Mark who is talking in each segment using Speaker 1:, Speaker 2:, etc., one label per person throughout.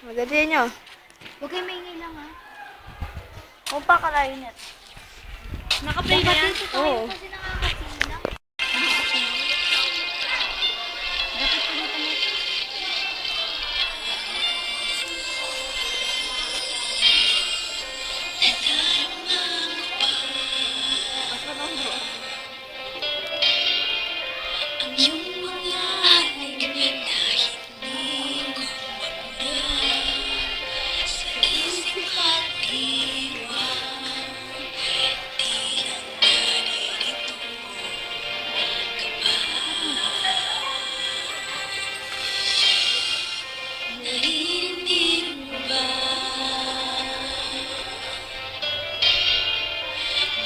Speaker 1: Madali nyo.
Speaker 2: Huwag kayo maingay lang, ha?
Speaker 1: Kung pa kalain net.
Speaker 2: Naka-play na yan?
Speaker 1: Oo.
Speaker 2: Kasi nakakasina. Dapat pa dito mo.
Speaker 3: Ang iyong mga halimain dahil hindi ko mapuna sa isip at diwan. Di lang naririto ka ba? Narinig mo ba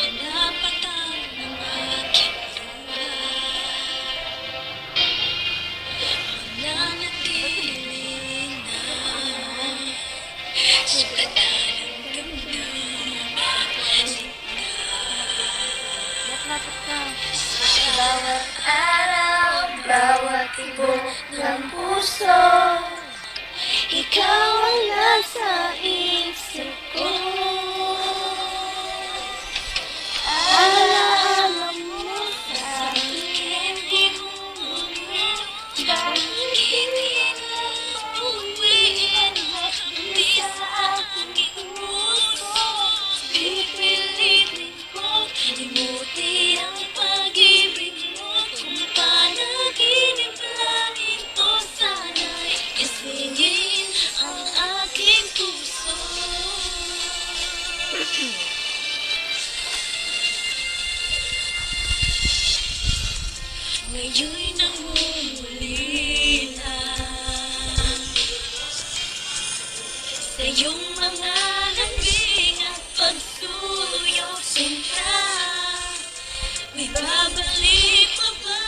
Speaker 3: mga patang ng aking luha? Nanatili na sugatan ang damdamin. Bawat araw, bawat tibok ng puso, ikaw ang nasa isip ko. Alaala mo sa akin, di ko ngunit bakit hindi na uwiin mo hindi sa aking puso. Pipilitin ko limutin ang pag-ibig mo. Kung panaginip lang ito, sana'y isingin ang aking puso. Ngayon'y nangungulila sa iyong mga lambing at pagsuyo. Sinta, may babalik pa ba?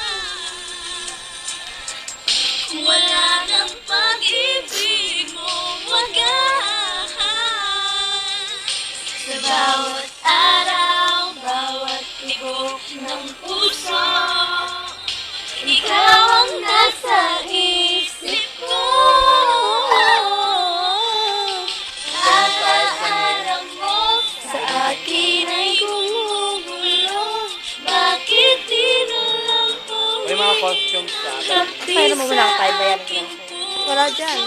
Speaker 3: Kung wala ng pag-ibig mo wagas, sa bawat araw, bawat tibok ng puso, ikaw ang nasa isip ko. Alaala mo sa akin ay gumugulo. Bakit di na lang
Speaker 4: May mga costumes sa akin.
Speaker 1: Paano mo muna ang kaya bayaran ko? Wala dyan.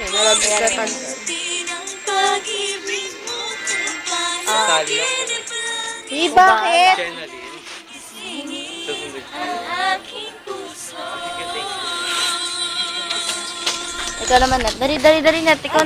Speaker 1: Wala bigatan.
Speaker 4: Sali ako.
Speaker 1: Eh, bakit?
Speaker 4: Channeling. Susunod.
Speaker 1: Ikaw naman, Nat. Dari, Nat. Ikaw na.